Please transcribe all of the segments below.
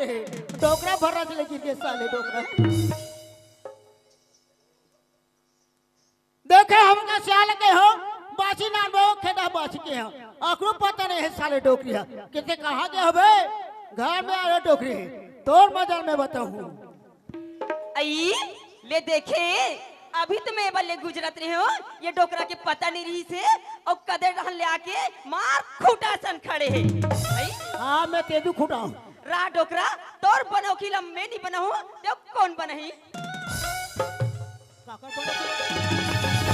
रहे डोकरा भरा से लेके के साले डोकरा देखे हमका सियाल के हो बासी नाम बो खेदा बासी के हो अकरू पता नहीं है साले डोकरी है किसे कहां के होबे घर में आ रहे डोकरी है तोर मजल में बताऊं आई ले देखे अभी तो मैं बल्ले गुजरत रहे हो ये डोकरा के पता नहीं रही से और कदर रहन ले आके मार खूटा सन खड़े है आई हां मैं तेदू खुटाऊं रा डोकरा तोर बनो खिला मैं नहीं बनाऊं तो कौन बनही काका बड़ा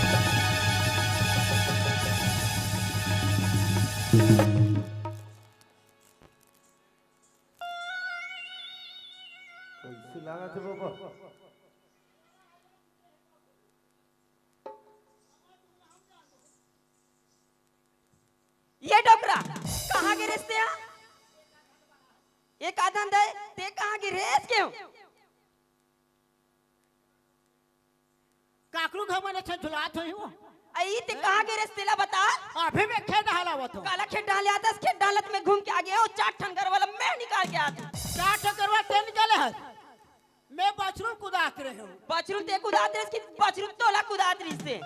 कैसे लगा थे बाबा ये डोकरा कहाँ के रिश्ते हैं एक आदम दे ते कहाँ की रेस क्यों काकरू घमन अच्छा झुलात होई हो आई ते कहाँ के रिश्ते ला बता अभी में खेत हलावत हो काला खेत डाल आता खेत डालत में घूम के आ गया और चार ठन घर वाला मैं निकाल के आता चार टकरवा तेल निकाले है मैं बछरू कुदात रहे हूं बछरू ते कुदात रही की बछरू तोला कुदात रही से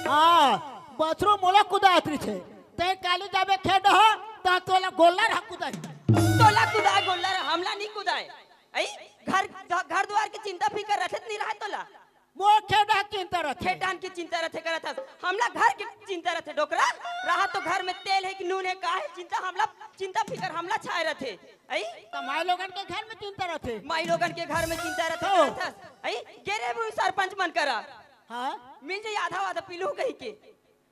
हां बछरू मोला कुदात रही छे ते काली जाबे खेत हो ता तोला गोल्ला रह कुदाई तोला कुदा गोल्ला हमला नहीं कुदाए आई घर घर द्वार की चिंता फिकर रखत नहीं रहा तोला मो खेदा चिंता रथे खेतान की चिंता रखे करत हस हमला घर की चिंता रखे डोकरा रहा तो घर में तेल है कि नून है का है चिंता हमला चिंता फिकर हमला छाए रथे आई तमाय लोगन के घर में चिंता रथे माई लोगन के घर में चिंता रखे हो। करत हस आई गेरे भी सरपंच मन करा हां मिल जाए आधा आधा पिलू कही के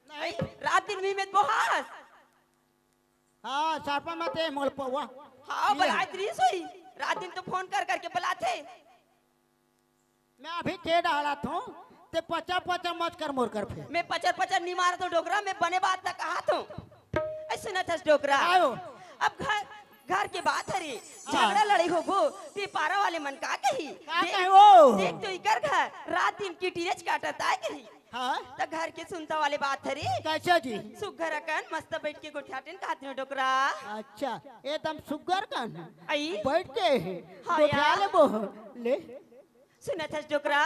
आई रात दिन भी में बहास हां सरपंच मते मोल पवा हां बलात रही सोई रात दिन तो फोन कर करके बुलाते मैं अभी खेत डालत हूं ते पचा पचा मच कर मोर कर फे मैं पचर पचर नहीं मारा तो डोकरा मैं बने बात तक कहा तो ऐसे न था डोकरा आयो अब घर के बात है रे झगड़ा लड़ाई हो गो ते पारा वाले मन का कही का कहे वो देख तो इकर घर रात दिन की टीरेज काटता है कही हां त घर के सुनता वाले बात है रे कैसे जी सुघर अकन मस्त बैठ के गोठियाटेन खाते हो डोकरा अच्छा एकदम सुगर कन आई बैठ के हाँ गोठिया यार। ले बो ले सुना था डोकरा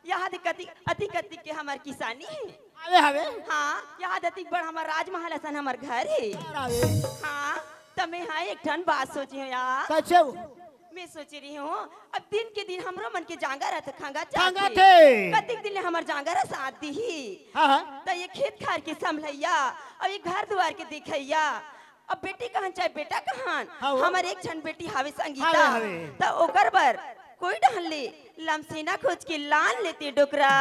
यहाँ अति कति के हमार किसानी है आवे आवे हाँ यहाँ अति बड़ हमार राजमहल असन हमार घर है आवे हाँ तमे हाँ एक ठन बात सोची हो यार कैसे वो मैं सोच रही हूँ अब दिन के दिन हमरो मन के जांगा रहता खांगा खांगा थे। कतिक दिन ले हमार जांगा रह साथ दी ही हां हां त ये खेत खार के संभलैया और ये घर द्वार के दिखैया अब बेटी कहां चाहे बेटा कहां हाँ वो। हमार एक छन बेटी हावे संगीता हावे। त ओकर बर कोई ढहन ले लमसेना खोज के लान लेते डोकरा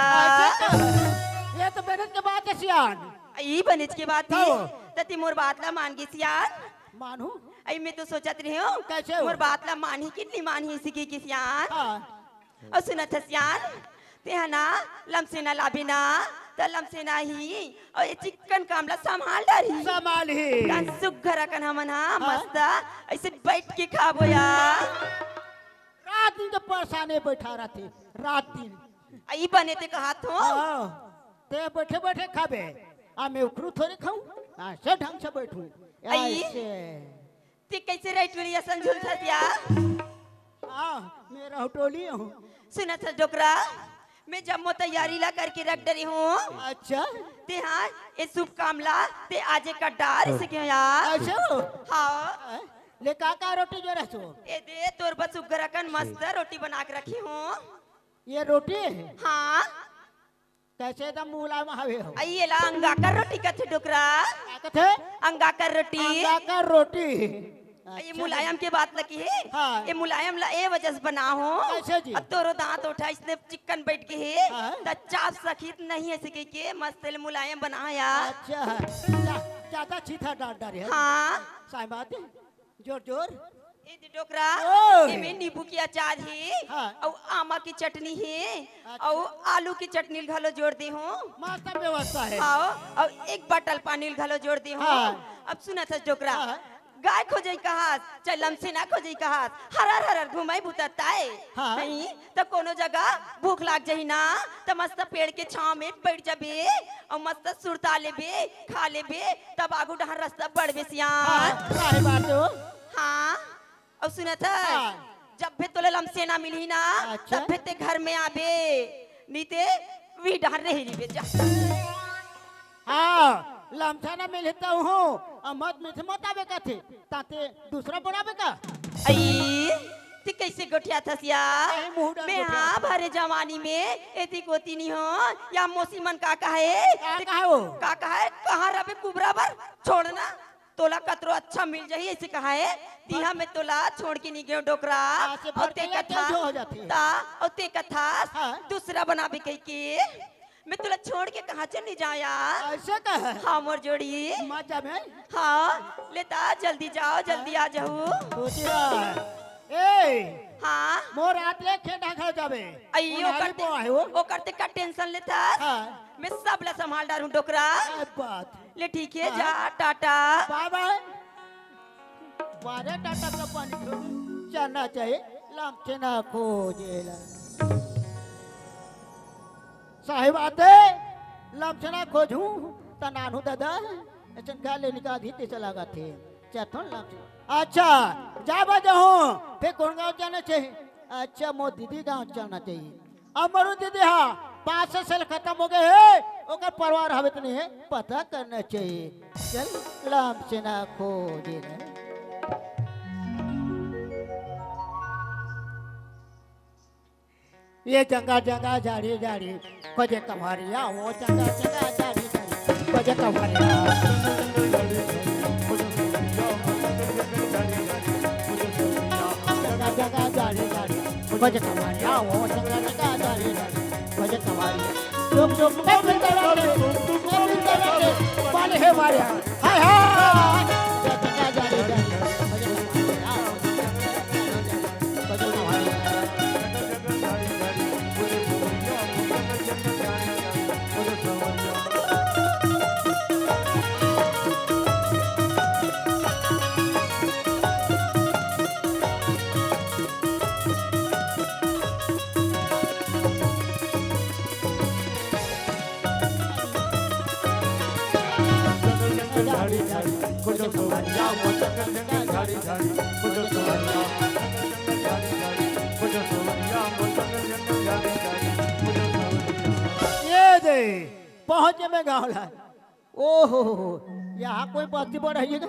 ये तो बेरत के बात है सियान ई बनिज के बात थी हाँ। तती मोर बात ला मान गी सियान मानू आई मैं तो सोचत रही हूँ कैसे हो? मोर बात ला मानी कितनी मानी सिकी की सियान हां और सुनत है सियान ते है ना लमसेना लाबिना त लमसेना ही और ये चिकन कामला संभाल डरी संभाल ही कान सुघर कन हमन हा मस्त ऐसे बैठ के खाबो यार रात दिन के परेशानी बैठा रहते रात दिन आई बने ते कहा तो हां ते बैठे बैठे खाबे आ मैं उखरू थोड़ी खाऊं ऐसे ढंग से बैठूं आई। ऐसे ते कैसे राइट वाली असन झुलता सिया हां मेरा होटोली हूं सुनत है डोकरा मैं जम्मो तैयारी ला करके रख डरी हूँ अच्छा ते हाँ ये शुभ कामला ते आजे का डार से क्यों यार ऐसे हो हाँ ले का रोटी जो रसो ए दे तोर बस उगरकन मस्त रोटी बना के रखी हूँ ये रोटी हाँ कैसे दम मूला में हवे हो आई ला अंगा कर रोटी कथे डोकरा क्या कहते अंगा कर रोटी अंडा का रोटी ये मुलायम के बात लगी है हाँ। ये मुलायम ला ए वजह से बना हो कैसे जी? अब तोरो दांत उठा इसने चिकन बैठ के है हाँ। त चाप सखीत नहीं है सके के मस्त मुलायम बना यार अच्छा ज्यादा चीथा डाल डाल है हाँ साईं बात है जोर जोर ये दे डोकरा ओह। ये में नींबू की अचार है हाँ। और आमा की चटनी है अच्छा। और आलू की चटनी घलो जोड़ दी हूँ मस्त व्यवस्था है हाँ और एक बटल पानी घलो जोड़ दी हूँ हाँ। अब सुना था डोकरा हाँ। गाय खोजे कहा चाहे लमसेना खोजे कहा हरर हरर घुमाई बुताए हाँ। नहीं तो कोनो जगह भूख लाग जाही ना तो मस्त पेड़ के छाव में बैठ जाबे और मस्त सुरता लेबे खा लेबे तब आगू डहर रास्ता बढ़बे सियान साईं बात हो हाँ और सुना था हाँ। जब भी तोले लमसेना मिली ना अच्छा। तब भी ते घर में आबे नीते वी डार रही री जा हाँ लमसाना मिलता हूँ मत मिथ मत आवे का थे ताते दूसरा बनावे का आई ती कैसे गोठिया थसिया अरे मुंह डाल मैं गोठिया। हाँ भरे जवानी में एती गोती नहीं हो या मौसी मन काका है क्या कहा वो काका है कहाँ रबे कुबरा बर छोड़ना तोला कतरो अच्छा मिल जाही ऐसे कहा है तिहा में तोला छोड़ के नहीं गयो डोकरा ऐसे और ते भड़कैया कथा कैसे हो जाती है? ता और ते कथा हाँ। दूसरा बनाबे कह के मैं तोला छोड़ के कहाँ चल नहीं जाया ऐसे कहा हाँ मोर जोड़ी मत जावे हाँ लेता जल्दी जाओ जल्दी आ जाओ सोची रहा ए हाँ मोर रात ले खेड़ा खा जावे अयो उन्हारी करते को है वो वो करते का टेंशन लेता हाँ मैं सब ला संभाल डालूं डोकरा क्या बात ले ठीक है हाँ। जा टाटा बाय बाय बारे टाटा का पानी चलना चाहिए लमचे ना खोजेला साहिब आते लमचे ना खोजूं तनानु दादा ऐसे गाले निकाल दी ते चला गए थे चाथों लमचे अच्छा जा बजे हूँ फिर कौन गाँव जाना चाहिए अच्छा मो दीदी गाँव जाना चाहिए अब मरु दीदी हाँ 5 साल खत्म हो गए है ओकर परिवार हवे तो नहीं है पता करना चाहिए चल लाम से ना खोजे ना ये जंगा जंगा झाड़ी झाड़ी खोजे कमारिया वो जंगा जंगा झाड़ी झाड़ी खोजे कमारिया जंगा जंगा झाड़ी झाड़ी खोजे कमारिया वो जंगा जंगा झाड़ी झाड़ी खोजे कमारिया चुप चुप मैं मिलता रहते पाले है मारिया हाय हाय जंगा झाड़ी झाड़ी खोजे कमारिया खोजे कमारिया झाड़ी झाड़ी खोजे कमारिया वो जंगा झाड़ी झाड़ी खोजे कमारिया ये दे पहुंचे में गाँव ला ओहो यहाँ कोई बस्ती बढ़ रही है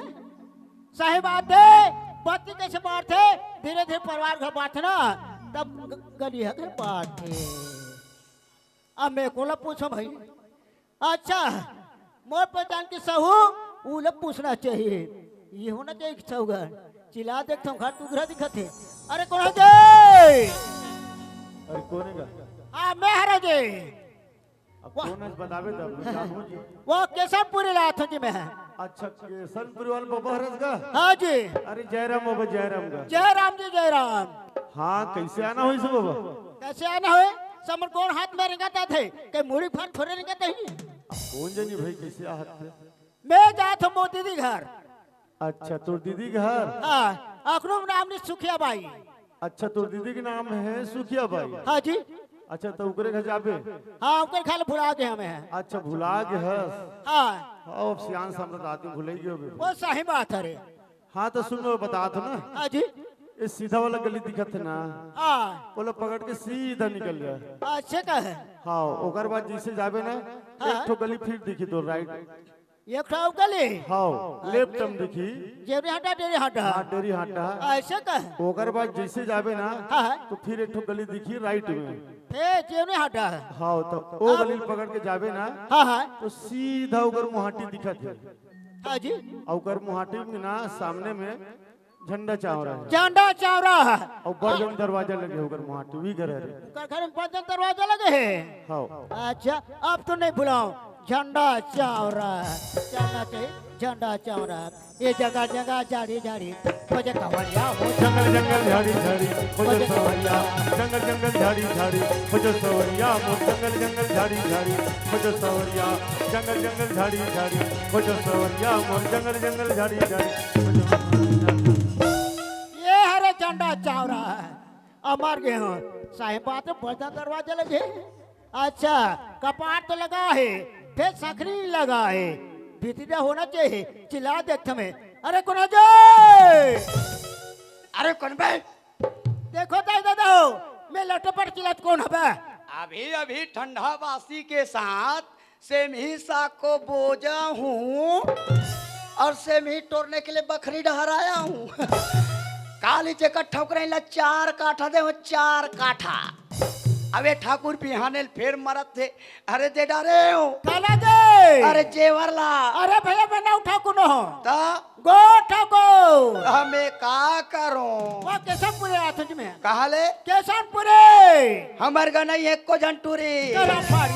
साहिब आते बत्ती कैसे बाढ़ थे धीरे धीरे परिवार घर बात ना तब गली है घर बाढ़ थे अब मेरे को पूछो भाई अच्छा मोर पहचान की सहू वो लोग पूछना चाहिए ये होना चाहिए कि सहुगर चिल्ला देखता हूँ घर तू घर दिखा थे अरे कौन है जे अरे कौन है हाँ मैं हरा जे अब कौन है बतावे तब मैं जानूं जी वो केशवपुरी लाथ जी में है अच्छा केसनपुर वाला बाबा हरस का हाँ जी अरे जयराम बाबा जयराम का जय राम जी जय राम हाँ कैसे आना हुई से बाबा कैसे आना हुए समर कौन हाथ में रिंगाता थे के मुड़ी फाट थोड़े रिंगाते ही अब कौन जानी भाई कैसे आहत थे मैं जात हूँ मोदी दी घर अच्छा तोर दीदी का घर हाँ अखनूम नाम ने सुखिया बाई अच्छा तोर दीदी के नाम है सुखिया बाई हाँ जी अच्छा तो उकरे घर जाबे हाँ उनके खाल भुला के हमें है अच्छा भुला के हस हाँ अब सियान सम्राट आदमी भुलाई गयो बे वो सही बात है रे हाँ तो सुनो बता दो ना हाँ जी ये सीधा वाला गली दिखत है ना हाँ वो लोग पकड़ के सीधा निकल गया अच्छे का है हाँ ओकर बाद जिसे जाबे ना हाँ। एक ठो गली फिर दिखी तो राइट ये खाओ गली हाँ लेफ्ट हम दिखी जेवरी हटा डेरी हटा हाँ डेरी हाटा ऐसे का है ओकर बाद जैसे जाबे ना हाँ। तो फिर एक ठो गली दिखी राइट में फिर जेवरी हटा है हाँ तो वो गली पकड़ के जाबे ना हाँ हाँ तो सीधा उकर मुहाटी दिखत है हाँ जी और उकर मुहाटी में ना सामने में झंडा चावरा है झंडा चावरा है और बड़गम दरवाजा लगे उकर मुहाटी भी घर है उनका घर में 5 दरवाजा लगे है हाँ अच्छा अब तो नहीं भुलाओ झंडा चावरा चलना चाहिए झंडा चावरा ये जगह जगह झाड़ी झाड़ी मुझे कवरिया हो जंगल जंगल झाड़ी झाड़ी मुझे सवरिया जंगल जंगल झाड़ी झाड़ी मुझे सवरिया जंगल जंगल झाड़ी झाड़ी मुझे सवरिया जंगल जंगल झाड़ी झाड़ी मुझे सवरिया जंगल जंगल झाड़ी झाड़ी ये हरे झंडा चावरा है अमर गए हो साहिब बात बड़ा दरवाजा लगे अच्छा कपाट तो लगा है फिर सखरी लगा है भीतरिया होना चाहिए चिल्ला देखते में अरे कौन है जे अरे कौन बे देखो ताई दादा मैं लटपट चिल्लात कौन है? अभी अभी ठंडा बासी के साथ सेमी साग को बोजा हूँ और सेमी तोड़ने के लिए बकरी डहराया हूँ। काली चक्कर ठोकरे ला 4 काठा दे 4 काठा। अबे ठाकुर पिहाने फिर मरत थे। अरे दे डारे हो काला दे। अरे जेवर ला। अरे भैया मैं ना उठा कुनो ता गो ठको हमें का करो वो केशनपुरे आथुज में कहा ले केशनपुरे हमार गना एक को झंटूरी चला फाड़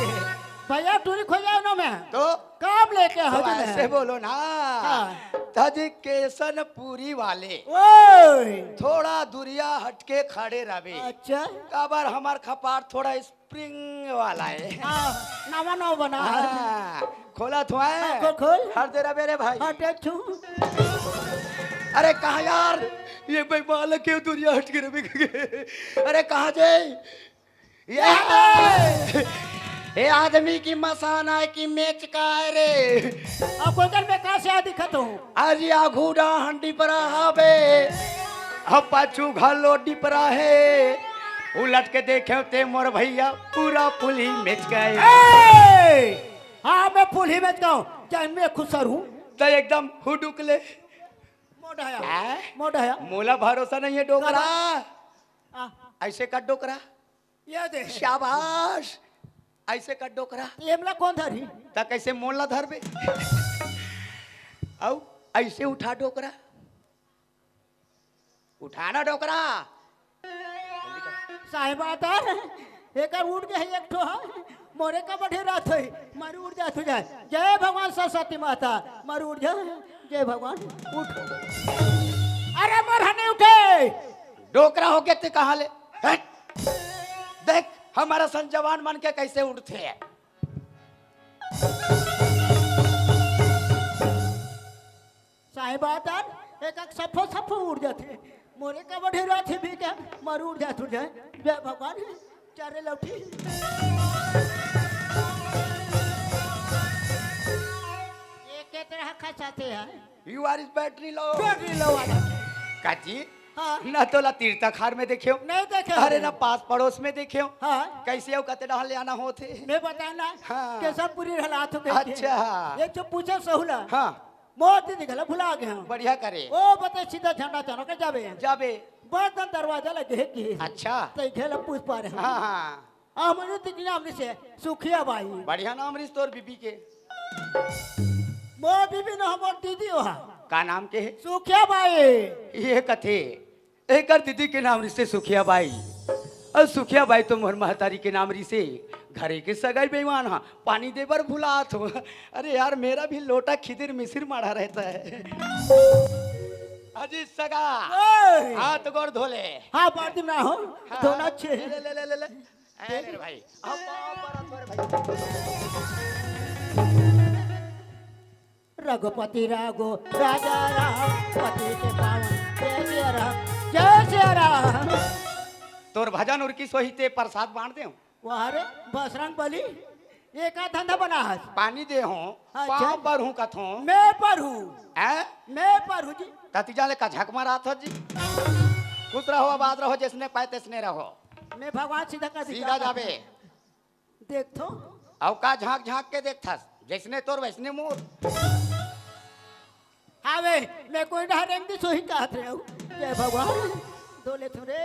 भैया टूरी खो जाओ ना मैं तो काम लेके तो हज ऐसे में बोलो ना। हाँ। तज केशनपुरी वाले ओए थोड़ा दुरिया हटके खड़े रहे। अच्छा काबर हमार कपार थोड़ा स्प्रिंग वाला है। नवा नवा बना है हाँ, खोला थो है खोल खोल हर दे रहा मेरे भाई। हटे छू अरे कहा यार ये भाई माल के दुरिया हटके रहे। अरे कहा जाए ये आदमी की मसाना है कि मेच का है रे। अब कोदल में कहां से आ दिखत हूं? आज आघूडा हंडी पर हावे अब पाछू घालो डिपरा है। उलट के देखे ते मोर भैया पूरा पुली मेच गए। हाँ मैं फूल ही में जाऊं चाहे मैं खुसर हूँ तो एकदम हुडुकले मोढ़ाया मोढ़ाया मोला भरोसा नहीं है डोकरा। आ, ऐसे का डोकरा ये दे शाबाश ऐसे का डोकरा ये मला कौन धरी ता कैसे मोला धरबे। औ ऐसे उठा डोकरा उठाना डोकरा साहिब आता एक उठ गए एक ठो मोरे का बढ़े रात हुई मारी उड़ जा तू जाए। जय भगवान सरस्वती माता मारी उड़ जा। जय भगवान उठ। अरे मोर हने उठे डोकरा हो के ते कहा ले हट। देख हमारा सन जवान मन के कैसे उठते हैं। साहिब आता एक सफो सफो उड़ जाते मोरे का बढ़े रात ही भी क्या मारी उड़ जा तू जाए। जय भगवान चारे लौटी ये तरह खचाते हैं you are is battery low battery low वाला काची हाँ ना तो ला तीर्थाखार में देखे हो नहीं देखे अरे ना पास पड़ोस में देखे हो हाँ कैसे हो कते डाल ले आना होते। मैं बताया ना हाँ। केशनपुरी हालात हो गए अच्छा। ये जो पूछे सहुला हाँ मोती दिखला भुला गए हम बढ़िया करे ओ बते सीधा झंडा चनो के जाबे जाबे बर्तन दरवाजा लगे की अच्छा तो घेला पूछ पा रहे हाँ हाँ हमने तिकनी हमने से सुखिया बाई बढ़िया नाम रिश्त और बीबी के मो बीबी न हमर दीदी हो का नाम के है सुखिया बाई ये कथे एक दीदी के नाम रिश्ते सुखिया बाई और सुखिया बाई तो मोहर महतारी के नाम रिश्ते घरे के सगाई बेईमान हाँ पानी दे बर भुलात हो। अरे यार मेरा भी लोटा खिदिर मिसिर मारा रहता है। अजी सगा ओए हाथ गोड़ धोले हाँ बाती ना हो दोनों अच्छे ले ले ले ले ले ए मेरे भाई अब पर रघुपति राघो राजा राम पति के पावन जय जय राम जय जय राम। तोर भजन उर की सोहिते प्रसाद बांट दे वहाँ रे बसरंग बली ये का धंधा बना है पानी दे हो अच्छा। पाँव पर हूँ कथों मैं पर हूँ हैं मैं पर हूँ जी ततीजा ले का झक मारा था जी। खुश रहो आबाद रहो जिसने पाए तिसने रहो मैं भगवान सीधा का सीधा जाबे देख तो अब का झांक झांक के देख था जैसने तोर वैसने मोर हाँ वे मैं कोई डरेंग दी सोही कहत रहे हूँ जय भगवान दोले थोड़े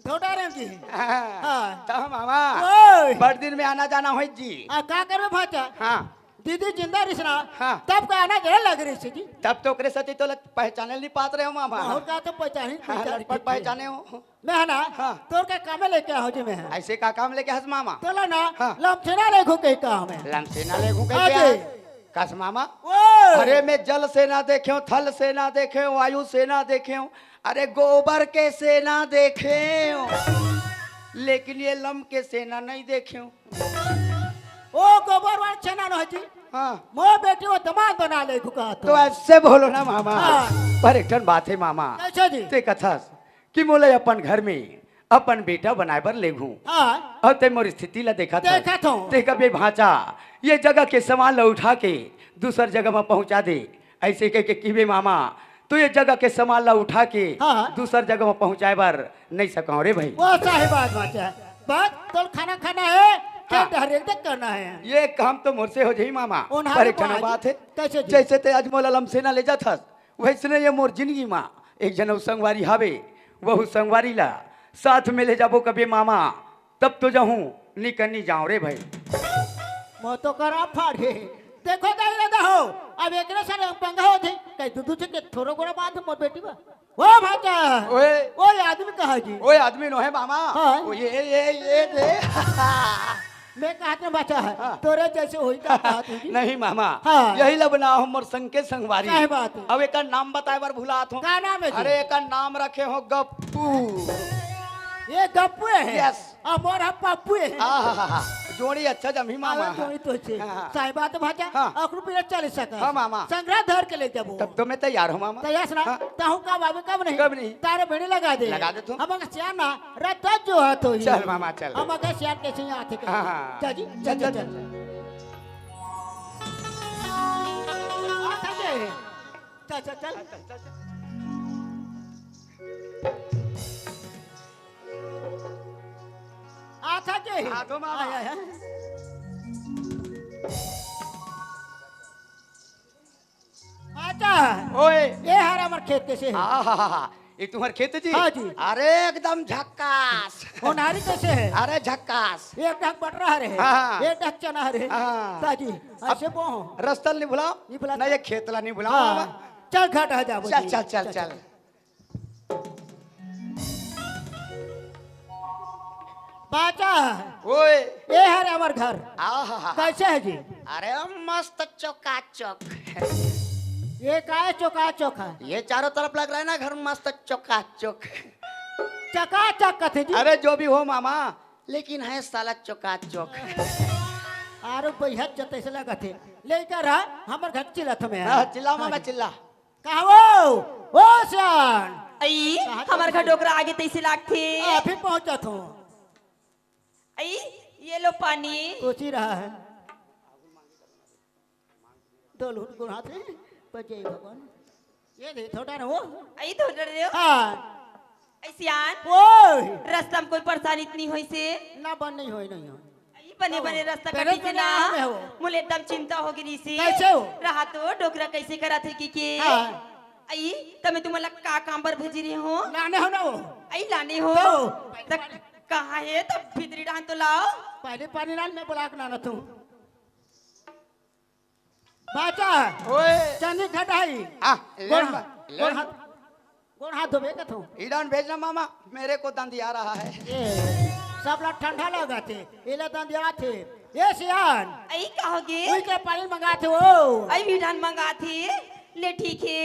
थोड़ा रेंग जी हाँ। तो मामा ओए बड़ दिन में आना जाना हो जी। आ का करबे भाचा हाँ दीदी जिंदा रिसना हाँ। तब का आना जरा लग रही थी तब तो ओकरे सती तो पहचाने नहीं पात रहे हो मामा। और का तो पहचानी हाँ, लटपट पहचाने हो मैं है ना हाँ। तोर का कामे लेके आओ जी मैं है ऐसे का काम लेके हंस मामा तोला ना हाँ। लमछना लेखो के काम है लमसेना ले घू हाँ के जी। कस मामा ओए अरे मैं जल सेना देखे थल सेना देखे वायु सेना देखे अरे गोबर के सेना देखे लेकिन ये लम के सेना नहीं देखे। ओ गोबर वाल छना न जी हाँ मो बेटी वो दमाद बना ले खुका तो ऐसे बोलो ना मामा। हाँ। पर एक ठन बात है मामा अच्छा जी ते कथास कि मोले अपन घर में अपन बेटा बनाए बर ले घूं हाँ और ते मोर स्थिति ला देखा था देखा तो ते कभी भांचा ये जगह के सामान ला उठा के दूसर जगह में पहुंचा दे ऐसे कह के किबे मामा तू ये जगह के सामान ला उठा के हाँ। दूसर जगह में पहुंचाए बार नहीं सका रे भाई। वो साहिब बात बाचा बात तो खाना खाना है क्या हाँ। डहरेल तक करना है। ये काम तो मुझसे हो जाई मामा। उन्हारे पर एक ठना बात बात है कैसे जी? जैसे ते अजमल अलम सेना ले जात हस वैसने ये मोर जिंदगी माँ एक जनऊ संगवारी हावे वहु संगवारी ला साथ में ले जाबो कभी मामा तब तो जाऊं निकलनी जाऊं रे भाई। मो तो करा फाड़े देखो कहीं रहता हो अब एक ने सारे पंगा हो थे कहीं दूध से के थोड़ा गोड़ा बात मोर बेटी बा वो भाचा ओए वो आदमी कहा जी ओए आदमी नो है मामा। हाँ। ओ ये दे मैं कहा था बच्चा है हाँ। तोरे जैसे होई का कहा तू जी नहीं मामा हाँ। यही लबना हमर संग के संगवारी। सही बात है। अब एक नाम बताए बार भुलात हो। का नाम है जी? अरे एक नाम रखे हो गप्पू। ये गप्पू है Yes। और मोर हम पप्पू है आहा जोड़ी अच्छा जमी मामा। आवे कोई तो छे हाँ। सही बात भाचा हाँ। अखरू पीरे चल सका हाँ, मामा। संग्रह धर के ले जाबो तब तो मैं तैयार हूँ मामा। तैयार सुना हाँ। ताहू का बाबे कब नहीं कब नहीं? तारे भेड़े लगा दे लगा दे तू। हम अगर सियाना रत जो है तो ही चल मामा, चल। हम अगर सियान कैसे यहाँ थे हाँ, हाँ। चल जी चल चल चल चल चल चल आथा के हाँ, तो मामा। आया है अच्छा ओए ये हर हमार खेत कैसे है आहा ये तुम्हारे खेत जी। हाँ जी। अरे एकदम झक्कास। होनारी कैसे है अरे झक्कास। एक ढक बट रहा है हाँ। एक ढक चना है हाँ। ताजी ऐसे बो रस्तल नहीं भुलाओ नहीं भुला- ना ये खेतला नहीं भुलाओ मामा। हाँ चल घाट आ जा चल चल चल चल बाचा ओए ये है हमार घर आहा कैसे है जी अरे मस्त चौकाचौक। ये काय चौका चौका ये चारों तरफ लग रहा है ना घर मस्त चौकाचौक। चका चक कथे जी अरे जो भी हो मामा लेकिन है साला चौकाचौक। आरो बैहत जते से लगा थे लेकर हमार घर चिल्लत में हाँ, चिल्ला मामा चिल्ला। कहा वो ओ सियान आई कहाँ हमार घर डोकरा आगे तैसे लागथे। अभी पहुंचत हूँ आई ये लो पानी। सोच ही रहा है दो लूट गुण हाथ में बचे भगवान ये दे थोड़ा ना वो आई तो डर रहे हो हाँ ऐसियान ओए रास्ता में कोई परेशानी इतनी हुई से ना बन नहीं होई नहीं हो आई बने बने रास्ता पहले कटी से ना तो में हो। मुझे एकदम चिंता हो गई सी कैसे हो? रहा तो डोकरा कैसे करा थे कि हाँ। आई तमे तुम्हारा का काम पर भेजी रही हो लाने हो ना वो आई लाने हो तो। तक कहाँ है तब भीतरी डान तो लाओ। पहले पानी डाल मैं बुला के लाना तू बाचा ओए चंदी घटाई आ गोड़ हाथ धोबे का तू ईडान भेजना मामा मेरे को दंदी आ रहा है। ये सब लोग ठंडा लगा थे ये लोग दंदिया थे ये सियान आई कहोगे कोई के पानी मंगा थे वो आई भी धान मंगा थी ले ठीक है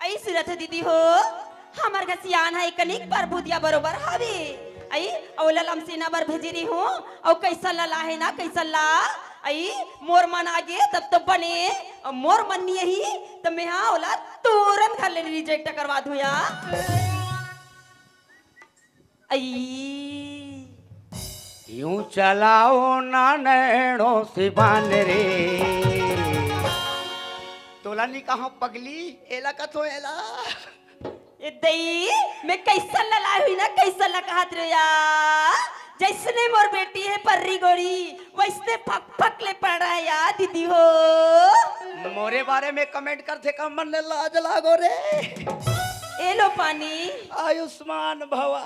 आई सूरत दीदी हो हमार का सियान है कनिक पर बुदिया बरोबर हवे आई औला लमसीना बर भेजी रही हूँ और कैसा लला है ना कैसा ला आई मोर मन आगे तब तो बने और मोर मन नहीं ही तो मैं हाँ औला तुरंत घर ले रिजेक्ट करवा दूँ यार आई यूं चलाओ ना नैनों से बान रे तोला नी कहाँ पगली एला का तो एला ए दई मैं कैसा लला हुई ना कैसा लकात रे यार जैसने मोर बेटी है पर्री गोड़ी वैसने फक फक ले पड़ रहा है यार दीदी हो मोरे बारे में कमेंट करते कम मन लाज लागो रे ए लो पानी आयुष्मान भवा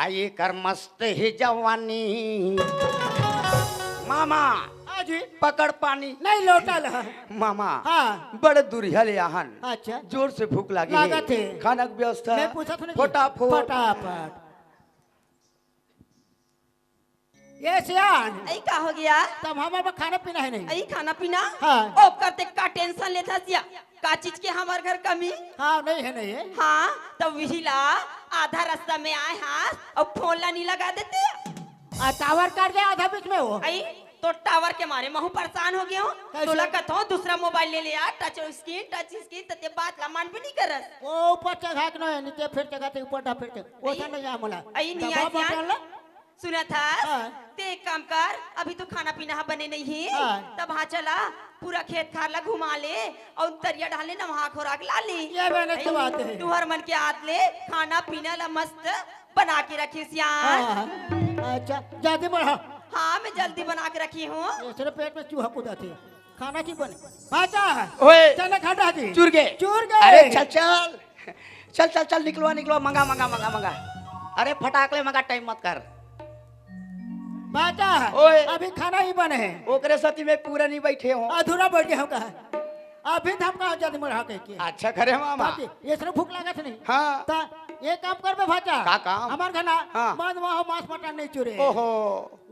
आये कर मस्त ही जवानी मामा जी पकड़ पानी नहीं लौटल है मामा हाँ बड़े दूरिया ले आहन अच्छा जोर से भूख लगी लागत है। खाना की व्यवस्था मैं पूछा था ना जी। फटाफट फटाफट ये सियान आई का हो गया तब हमारे खाना पीना है नहीं आई खाना पीना हाँ। ओ करते का टेंशन लेता सिया का चीज के हमार घर कमी हाँ नहीं है नहीं है हाँ तब वही ला आधा रास्ता में आए हाँ और फोन ला नहीं लगा देते टावर काट गया आधा बीच में वो आई तो टावर के मारे महू परेशान हो गया हूँ कैसे? तो लगत हो दूसरा मोबाइल ले लिया टच स्क्रीन तते बात ला मान भी नहीं करत वो ऊपर चढ़ा के नहीं नीचे फिर चढ़ा थे ऊपर फिर वो आई- नहीं जा मला आई नहीं दबा आसियान बटन ला सुना था हाँ। ते एक काम कर, अभी तो खाना पीना बने नहीं है, हाँ। तब हाँ चला पूरा खेत खार ला घुमा ले और तरिया डाले ना वहाँ खोराक ला ले। ये मैंने तो बात है। तू हर मन के हाथ ले खाना पीना ला मस्त बना के रखी सियान। हाँ, अच्छा ज्यादा बढ़ा। हाँ मैं जल्दी बना के रखी हूँ। ये सिर्फ पेट में चूहा कूदा थे, खाना की बने भाचा। ओए चल खड़ा जी। चूर गए चूर गए। अरे चल चल चल चल चल निकलवा निकलवा मंगा मंगा मंगा मंगा। अरे फटाकले मंगा, टाइम मत कर। भाचा ओए। अभी खाना ही बने है, ओकरे साथी में पूरा नहीं बैठे हो। अधूरा बैठ गया होगा। अभी तो हम कहा ज्यादा बढ़ा के अच्छा करे मामा। ये सिर्फ भूख लागत नहीं। हाँ ता ये काम करबे भाचा। का काम? हमार खाना हाँ। मन वहाँ मांस मटन नहीं चुरे। ओहो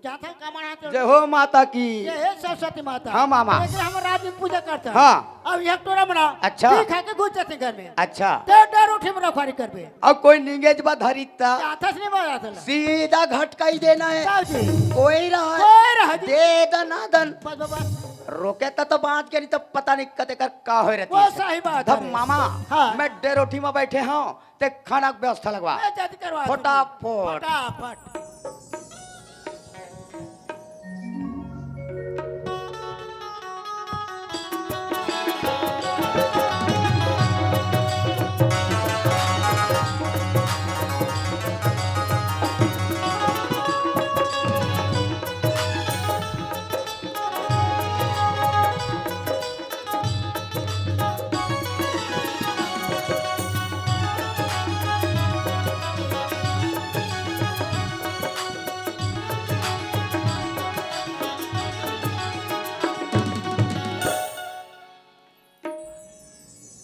जाता कमाना तो जय हो माता की। ये है सरस्वती माता। हाँ, मामा। एकरा हम रात में पूजा करता। हाँ। अब एक टोरा बना। अच्छा। पी खा के घुस जाते घर में। अच्छा ते डर उठे में रखवारी करबे। अब कोई निंगेज बा धरिता जाता से नहीं बात आता। सीधा घटका ही देना है। साहब जी कोई रहा कोई रहा जी। दे दना दन बस बस रोके तो बात के नहीं तो पता नहीं कते कर का हो रहती वो है। सही बात तब है। मामा हाँ। मैं डेरोठी में बैठे हूँ ते खाना की व्यवस्था लगवा मैं जल्दी करवा दूंगी। फटाफट। फटाफट।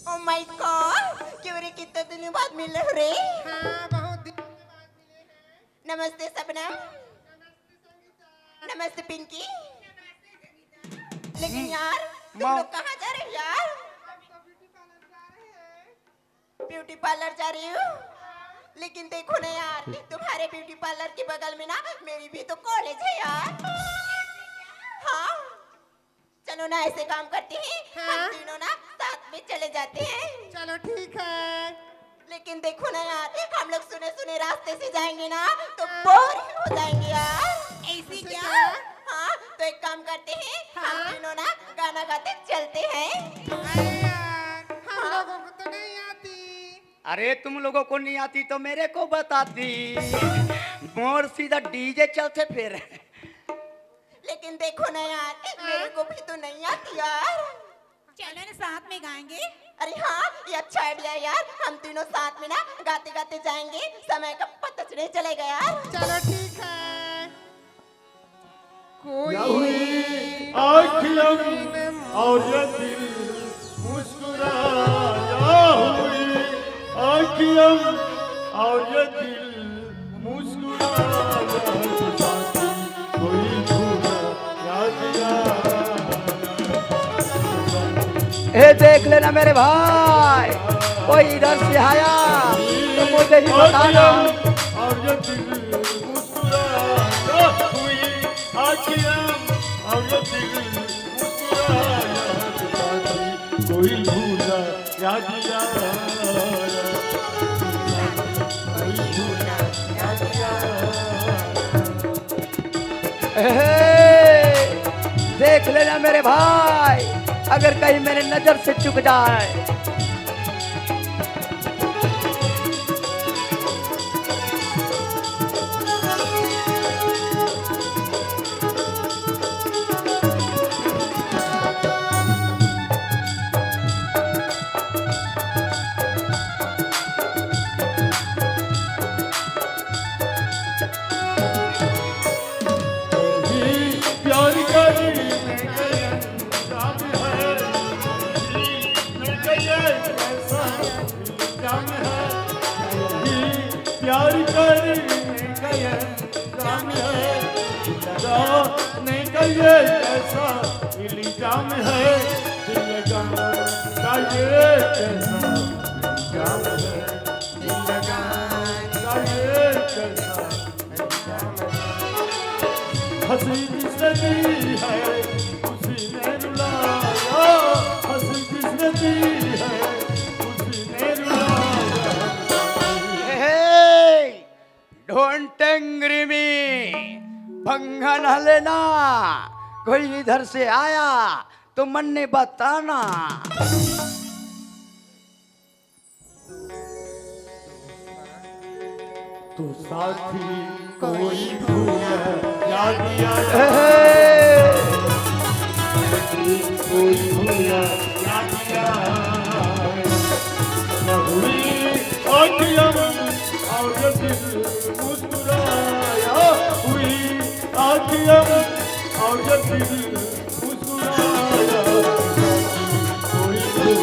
ओ माय गॉड, क्यों रे कितने दिनों बाद मिले हो रे? हाँ बहुत दिन के बाद मिले हैं। नमस्ते सपना। नमस्ते पिंकी। लेकिन यार तुम माँ- लोग कहाँ जा रहे हो यार? ब्यूटी पार्लर जा रही हो? लेकिन देखो ना यार, तुम्हारे ब्यूटी पार्लर के बगल में ना मेरी भी तो कॉलेज है यार। हाँ चलो ना ऐसे काम करते हैं, हाँ? हम तीनों ना साथ में चले जाते हैं। चलो ठीक है। लेकिन देखो ना यार, हम लोग सुने सुने रास्ते से जाएंगे ना तो बोर हो जाएंगे यार। ऐसी क्या? हाँ तो एक काम करते हैं, हम हाँ? तीनों ना गाना गाते चलते हैं। अरे यार हम लोगों को तो नहीं आती। अरे तुम लोगों को नहीं आती तो मेरे को बताती। मोर सीधा डीजे चलते फिर। लेकिन देखो ना यार, मेरे को भी तो नहीं आती यार। चलो ना साथ में गाएंगे। अरे हाँ ये अच्छा आइडिया है यार, हम तीनों साथ में ना गाते गाते जाएंगे, समय का पता नहीं चलेगा यार। चलो ठीक है। कोई आँखियों और ये दिल मुस्कुराया हुई, आँखियों और ये दिल मुस्कुराया साथी, कोई भूला याद याद। ए देख लेना मेरे भाई, कोई इधर से आया तो मुझे ही बताना। और ये दिल मुस्कुराया हुई, आँखियों और ये दिल मुस्कुराया साथी, कोई भूला याद याद। कोई भूला याद याद। देख लेना मेरे भाई, अगर कहीं मेरे नजर से चुक जाए। प्यार करने का इंतजाम है, में गए ऐसा इंतजाम है, प्यार करने का इंतजाम है, लगाने का ये ऐसा इल्जाम है, दिल लगाने का ये कैसा इल्जाम है, दिल लगाने का ये कैसा इल्जाम है। हंसी किसने दी है उसी ने रुलाया, हंसी किसने दी है उसी ने रुलाया। डोंट एंग्री मी, पंगा न लेना। कोई इधर से आया तो मन ने बताना। तू साथी कोई भूल याद आया, कोई भूल याद आया। न हुई आखियम और दिल मुस्कुराया, हुई आखियम और दिल मुस्कुराया। कोई भूल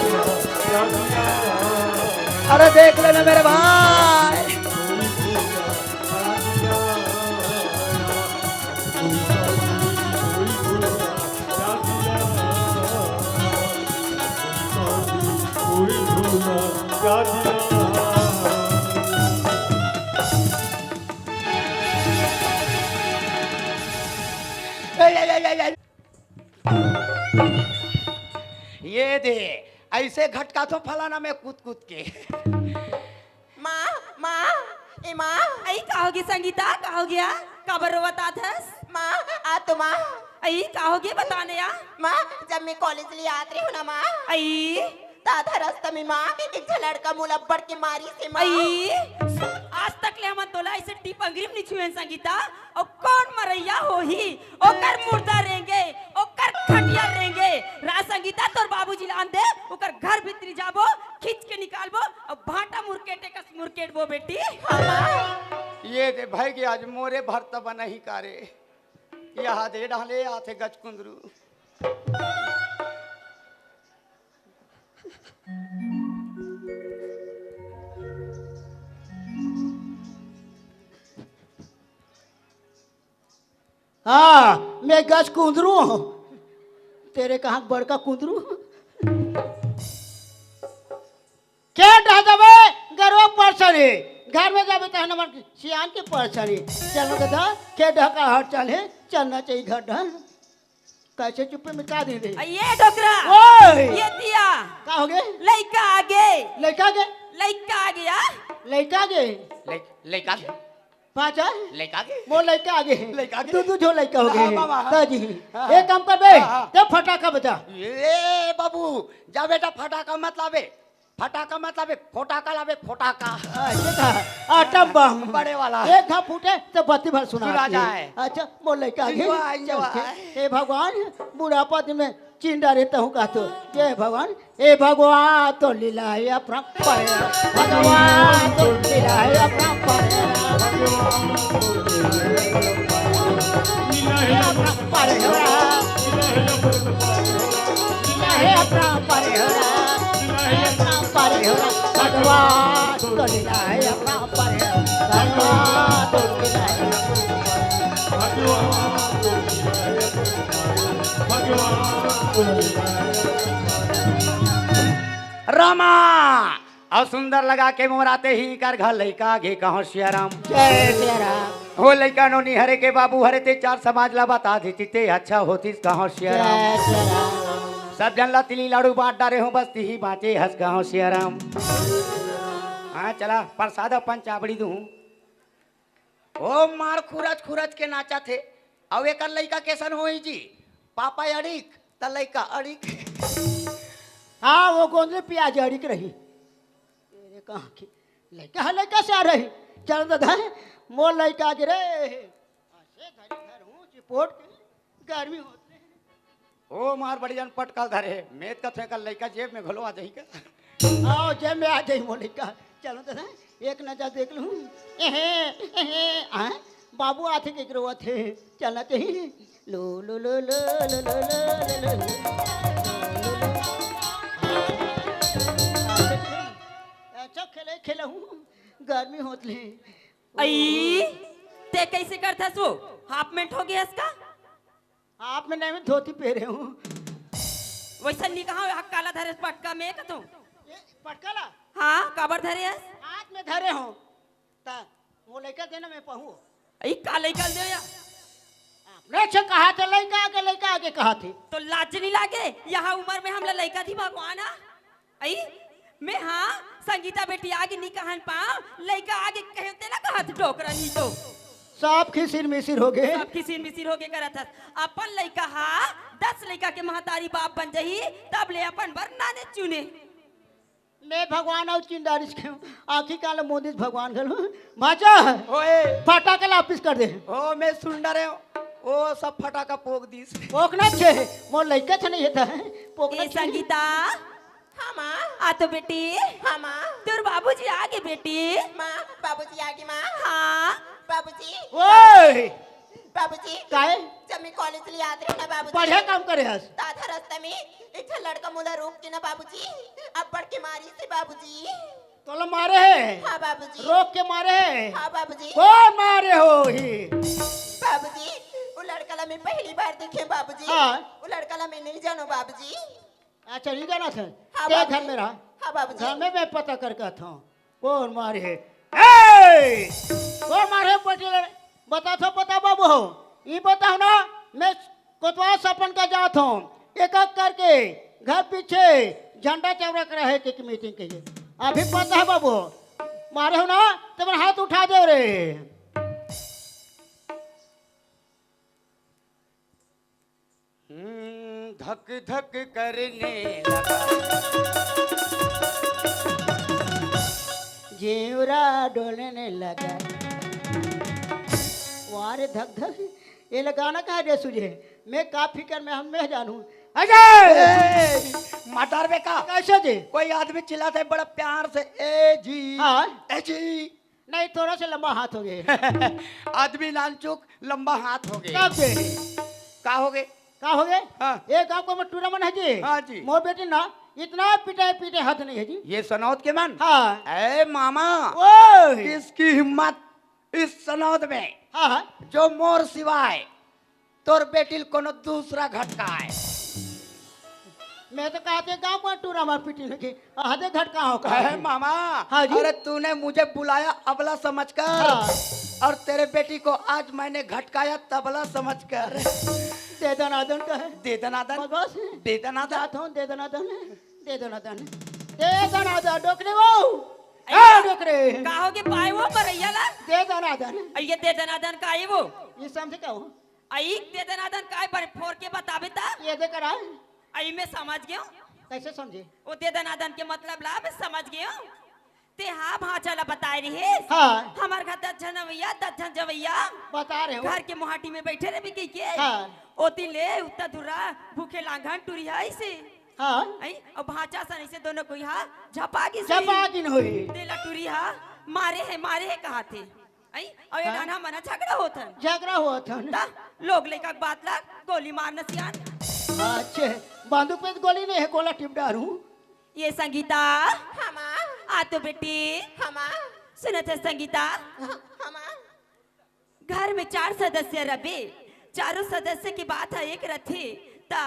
याद आया। अरे देख लेना मेरे भाई, ये दे ऐसे घटका तो फलाना में कूद कूद के। माँ माँ ए माँ आई कहोगे संगीता, कहोगे या कबर बता थस माँ आ तो माँ आई कहोगे बताने या माँ जब मैं कॉलेज लिए आती हूँ ना माँ आई दादा रास्ता में माँ एक लड़का मुलब्बड़ के मारी से माँ आई आज तक ले हम तोला ऐसे टीप अंग्रीम नहीं छुए संगीता और कौन मरैया हो ही ओकर मुर्दा रहेंगे ओकर खटिया रहेंगे रा संगीता तोर बाबूजी लान दे ओकर घर भीतरी जाबो खींच के निकालबो और भाटा मुरकेटे कस मुरकेट वो बेटी ये दे भाई के आज मोरे भरता बना ही कारे यहाँ दे डाले आते गच कुंदरू। हाँ मैं गज कुंदरू हूँ, तेरे कहाँ बड़का कुंदरू। क्या दबे गरवा परसरी घर में जाबे तो नमन सियान के परसरी चलो गधा के ढका हट चले चलना चाहिए घर ढल कैसे चुप्पे में का दे दे ये डोकरा ओए ये दिया का हो गए लइका आगे लड़का के लइका आ गया लड़का के लइका पाँचा लइका के वो लड़का आगे लइका आगे। तू जो लड़का हो हाँ, मामा, गए हाँ। ताजी हाँ, एक काम कर बे हाँ। ते फटाका बजा ये बाबू जा बेटा फटाका मत लावे फोटाका लावे फोटाका आटा बम बड़े वाला एक घा फूटे तो बत्ती भर सुना जाए। अच्छा बोल लड़का आगे इंजॉय, इंजॉय। हे भगवान बुढ़ापा दिन में चिंडा रहता हूँ का तो ये भगवान हे भगवान तो लीला है अपना भगवान तो लीला है अपना भगवान तो लीला है अपना भगवान तो लीला है रामा और सुंदर लगा के मोराते ही कर घर लइका घे कहो सियाराम जय सिया राम हो लइका नो निहरे के बाबू हरे ते चार समाज ला बता देती ते अच्छा होती कहो सियाराम जय सिया राम सब जन ला तिली लाड़ू बांट डारे हो बस ही बाँचे हंस कहो सियाराम। हाँ चला प्रसाद पंचाबड़ी दू ओ मार खुरच के नाचा थे अब एक लइका कैसन हो जी पापा अड़िक त लइका अड़िक। हाँ वो गोंदली प्याज अड़िक रही तेरे कहाँ की लड़का से आ रही चल दादा मोर लड़का गिरे ऐसे घर हूँ चिपोट के गर्मी होते ओ मार बड़ी जन पटकल धरे मेद का थे कल लइका जेब में घलो आ जाई का आओ जय में आ जाई मोर लड़का चलो दादा एक नजर देख लूँ बाबू आते के गिरो थे चलना चाहिए लो लो लो लो लो लो लो लो अच्छा खेले हूँ गर्मी होती आई ते कैसे करता सो हाफ मिनट हो गया इसका आप में नहीं धोती पहरे हूँ वैसा नहीं कहा काला धरे पटका में का तू पटकला हाँ काबर धरे है हाथ में धरे हूँ ता वो लड़का देना मैं पहूँ आई का लइका दे या आपने अच्छा कहा था लड़का आगे कहा थे तो लाज नहीं लागे यहाँ उम्र में हम लइका थी भगवान आई मैं हाँ संगीता बेटी आगे नहीं कहन पाओ लड़का आगे कहते ना कहत डोकरा नहीं तो सब खिसिर मिसिर हो गए। सब किसी मिसिर होके करत हस अपन लड़का हा 10 लड़का के महतारी बाप बन जही तब ले अपन बर नाने चुने ले भगवान और चिंदारिश के आखी काल मोदी भगवान गलो भाचा ओए फटाकल वापिस कर दे। ओ मैं सुन रहे हो ओ सब फटाका पोक दीस पोकना छे मोर लइका छ नहीं था पोकना ए संगीता हाँ माँ आ तो बेटी हाँ माँ तोर बाबूजी आगे बेटी माँ बाबूजी आगे माँ हाँ बाबूजी ओए बाबूजी काहे जब मैं कॉलेज लिए आते रहे ना बाबूजी बढ़िया काम करे हस। आधा रास्ता में एक ठा लड़का मुला रोक के ना बाबूजी अब बढ़ के मारी से बाबूजी तोला मारे है हाँ बाबूजी रोक के मारे है हाँ बाबूजी कौन मारे हो ही बाबूजी वो लड़का ला मैं पहली बार देखे बाबूजी हाँ। वो लड़का ला मैं नहीं जानो बाबूजी अच्छा नहीं जाना था हाँ ते बाबूजी। घर में रहा हाँ बाबूजी घर में मैं पता करके था कौन मारे है ए! कौन मारे पटेल बता था पता बाबू हो ये बताओ ना मैं कोतवाल सपन का जात हूँ एक एक करके घर पीछे झंडा चौरक रहे की मीटिंग के लिए अभी पता है बाबू मारे हो ना तो मेरा हाथ उठा दे रे धक धक करने लगा जीवरा डोलने लगा वारे धक धक ये लगाना कहाँ दे सुझे मैं का फिकर में हम मैं जानू अजय मटार बेका कैसे जी कोई आदमी चिल्लाता है बड़ा प्यार से ए जी हाँ ए जी नहीं थोड़ा सा लंबा हाथ हो गए आदमी नानचुक लंबा हाथ हो गए कब से का हो गए का हो गए हाँ। एक आपको में टूर्नामेंट है जी हाँ जी। मोर बेटी ना इतना पिटाई पीटे हाथ नहीं है जी ये सनौत के मन हाँ ए मामा ओ किसकी हिम्मत इस सनौत में हाँ हाँ जो मोर सिवाय तोर बेटिल कोनो दूसरा घटका है मैं तो कहते गाँव में टूर्नामेंट पीटी लगे आधे घट कहाँ हो अरे मामा हाँ जी। अरे तूने मुझे बुलाया अबला समझकर हाँ। और तेरे बेटी को आज मैंने घटकाया तबला समझकर दे दनादन का है दे दनादन बस दे दनादन जाता हूँ दे दनादन दे दनादन दे दनादन डोकरे वो ए डोकरे का होगे पाए वो मरैया ला दे दनादन ये दे दनादन का है वो ये समझे क्या हो आई दे दनादन का है पर फोर के बताबे ता ये दे करा आई मैं समझ गया कैसे समझे वो दे दनादन के मतलब ला मैं समझ गया ते हाँ भाचा ला बताए रही है हाँ हमार घर 10 जन अवैया 10 जन जवैया बता रहे हो घर के मोहाटी में बैठे रहे भी के हाँ। ओती ले उतना दूरा भूखे लांघन टूरी है ऐसे हाँ आई और भाचा सन ऐसे दोनों को यहाँ झपागी से जबागिन हुई तेला टूरी हा मारे है कहा थे आई और ये हाँ। डाना मना झगड़ा होतन झगड़ा हुआ था ना ता लोग लेकर बात ला गोली मारना सियान अच्छे बंदूक पे तो गोली नहीं है गोला टिप डालू ये संगीता हाँ माँ आ तो बेटी हाँ माँ सुनत है संगीता हाँ माँ घर में 4 सदस्य रबे चारों सदस्य की बात है एक रथे ता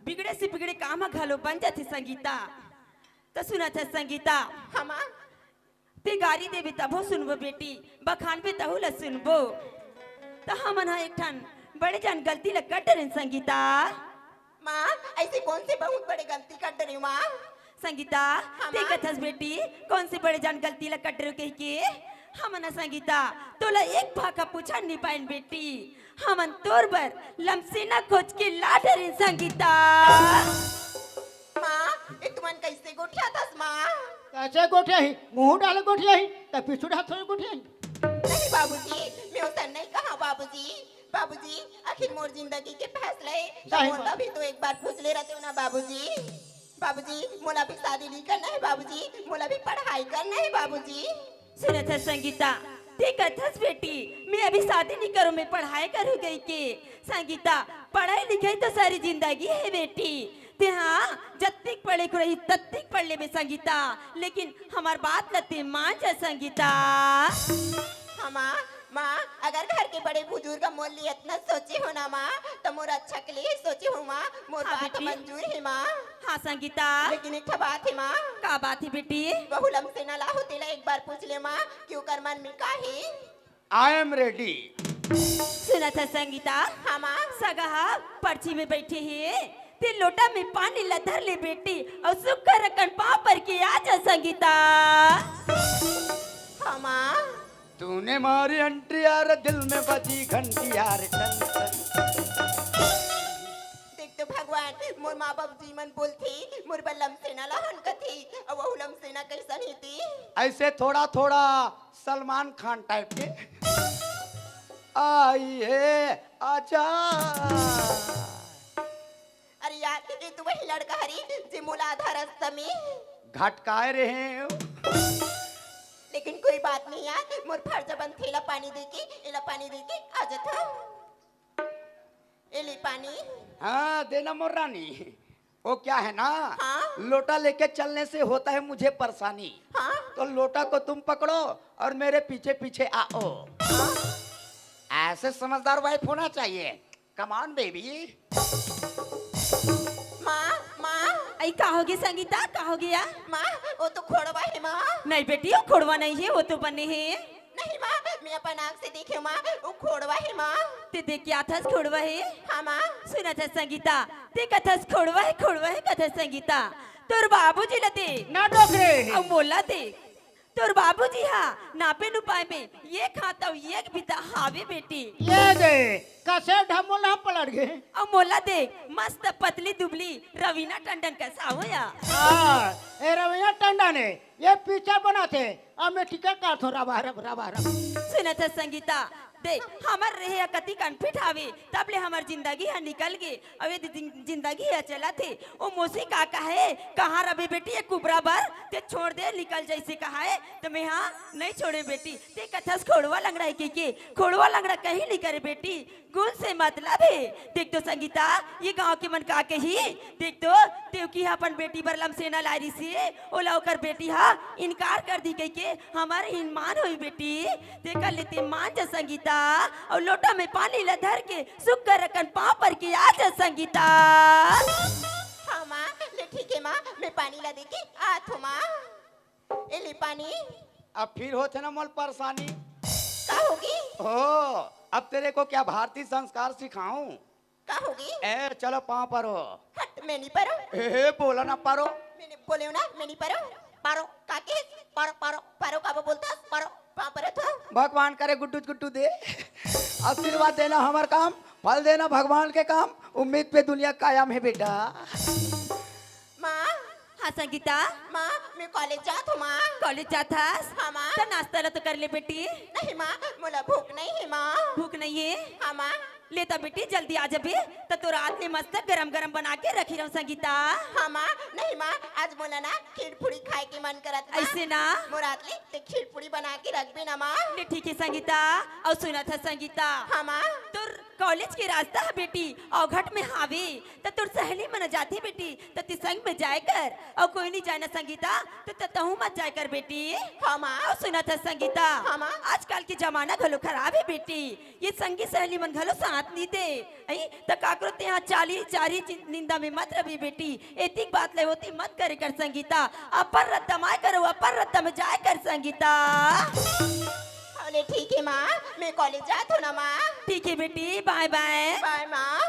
बिगड़े से बिगड़े काम घलो बन जाती संगीता तो सुनत है संगीता हाँ माँ ते गाड़ी देवी तबो सुनबो बेटी बखान पे तहु ल सुनबो तो हमन हा एक ठन बड़े जन गलती ल कर डरे संगीता माँ ऐसे कौन से बहुत बड़े गलती कर रही माँ संगीता हाँ, ते माँ। कथस बेटी कौन से बड़े जन गलती ल कर डरे कह के हमन संगीता तोला एक भाका पूछा नहीं पाइन बेटी हमन तोर बर लमसीना खोज के ला डरे संगीता माँ ये तुमन कैसे गोठिया थस माँ कैसे गोठिया ही मुंह डाले गोठिया ही तब पिछुड़ हाथ थोड़ी गोठिया ही नहीं बाबूजी मैं उसे नहीं कहा बाबूजी बाबूजी आखिर मोर जिंदगी के फैसले सही मोला बात। भी तो एक बार पूछ ले रहते हो ना बाबूजी बाबूजी मोला भी शादी नहीं करना है बाबूजी मोला भी पढ़ाई करना है बाबूजी सुनत है संगीता ते कथस बेटी मैं अभी शादी नहीं करूँ मैं पढ़ाई करूँ गई के संगीता पढ़ाई लिखाई तो सारी जिंदगी है बेटी ते हाँ जत्तिक पढ़े को रही तत्तिक पढ़ ले में संगीता लेकिन हमार बात लते मान जा संगीता हाँ माँ माँ अगर घर के बड़े बुजुर्ग मोर लिए इतना सोचे हो ना माँ तो मोर अच्छा के लिए सोचे हो माँ मोर हाँ बात बेटी। मंजूर है माँ हाँ संगीता लेकिन एक ठा बात है माँ का बात है बेटी बहुलम से ना ला होते ला एक बार पूछ ले माँ क्यों कर मन में काहे आई एम रेडी सुना था संगीता हाँ माँ सगा पर्ची में बैठे हैं ते लोटा में पानी ला धर ले बेटी और सुखा रखन पाँव पर के आजा संगीता। हाँ माँ। तूने मारी अंटी यार दिल में बजी घंटी यार टन टन। देख तो भगवान मोर माँ बाप जी मन बोलती मोर बल्लम सेना लहन कथी और वो लम सेना कैसन ही थी। ऐसे थोड़ा थोड़ा सलमान खान टाइप के। आइए आजा। अरे यार ये तो वही लड़का हरी जे मोला आधा रास्ता में घटकाए रहे हो। लेकिन कोई बात नहीं यार मोर फर्ज बन थेला पानी देके एला पानी देके आ जाता। एली पानी। हाँ देना मोर रानी। वो क्या है ना हाँ? लोटा लेके चलने से होता है मुझे परेशानी। हाँ तो लोटा को तुम पकड़ो और मेरे पीछे पीछे आओ। हाँ ऐसे समझदार वाइफ होना चाहिए। Come on baby. माँ माँ आई कहोगे संगीता कहोगे या? माँ वो तो खोड़वा है माँ। नहीं बेटी वो खोड़वा नहीं है वो तो बने है। नहीं माँ मैं अपन आँख से देखी हूँ माँ वो खोड़वा है माँ। ते देख क्या था खोड़वा है? हाँ माँ। सुना था संगीता ते कथस खोड़वा है कथा संगीता तोर बाबूजी लते ना डोकरे अब बोला ते तोर बाबूजी हाँ नापे नुपाए में ये खाता एक बिता हावे बेटी। ये दे कसे ढमोल ना पलट गए। अब मोला देख मस्त पतली दुबली रवीना टंडन कैसा हो या? हाँ ए रवैया टंडा ने ये पिक्चर बनाते अब मैं टिकट काटो रबा रब। सुना था संगीता देख हमार रहे कति कन्फिट हावे तब ले हमार जिंदगी है निकल गए अब ये जिंदगी है चला थे वो मोसी काका है कहाँ रबे बेटी ये कुबरा बार ते छोड़ दे निकल जैसे कहा है तो मैं हाँ नहीं छोड़े बेटी ते कथस खोड़वा लंगड़ा है के खोड़वा लंगड़ा कहीं नहीं करे बेटी गुण से मतलब है। देख तो संगीता ये गांव के मन का के ही देख तो तेव की अपन बेटी बरलम सेना लारी से ओला ओकर बेटी हा इनकार कर दी के हमारे हिनमान हुई बेटी देखा लेते मान जा संगीता और लोटा में पानी ला धर के सुख कर रखन पाँव पर के आ जा संगीता। हाँ माँ ले ठीक है माँ मैं पानी ला देके आत हूँ माँ। एली पानी। अब फिर होते ना मोल परेशानी। का होगी? ओ अब तेरे को क्या भारतीय संस्कार सिखाऊं? का होगी? ए चलो पाँव परो। हट मैं नहीं परो। ए बोला ना परो। मैंने बोले ना मैं नहीं परो। पारो काके पारो पारो पारो का बोलता पारो पाँव पर तो। भगवान करे गुड्डू गुड्डू दे। आशीर्वाद देना हमार काम फल देना भगवान के काम। उम्मीद पे दुनिया कायम है बेटा। माँ हाँ संगीता माँ मैं कॉलेज जात हूँ माँ। कॉलेज जाता हाँ माँ। तो नाश्ता ला तो कर ले बेटी। नहीं माँ मोला भूख नहीं है माँ। भूख नहीं है? हाँ माँ। लेता बेटी जल्दी आ जाबे तो तो रात में मस्त गरम गरम बना के रखी रहूं संगीता। हाँ माँ नहीं माँ आज मोला ना खीर पूरी खाए के मन करत माँ। ऐसे ना मोरात ले ते खीर पूरी बना के रख भी ना माँ। ले ठीक है संगीता और सुना था संगीता हाँ माँ। तुर कॉलेज के रास्ता है बेटी और घट में हावे तो तुर सहेली मन जाती बेटी तो ती संग में जाए कर और कोई नहीं जाना संगीता तो तहू मत जाए कर बेटी। हाँ माँ। और सुना था संगीता हाँ माँ। आजकल की जमाना घलो खराब है बेटी ये संगी सहेली मन घलो साथ नहीं दे आई तो काकरो ते यहाँ चारी निंदा में मत रही बेटी एतिक बात ले होती मत करे कर संगीता अपर रत्ता माय करो अपर रत्ता में जाए कर संगीता। अरे ठीक है माँ मैं कॉलेज जात हूँ ना माँ। ठीक है बेटी बाय बाय। बाय माँ।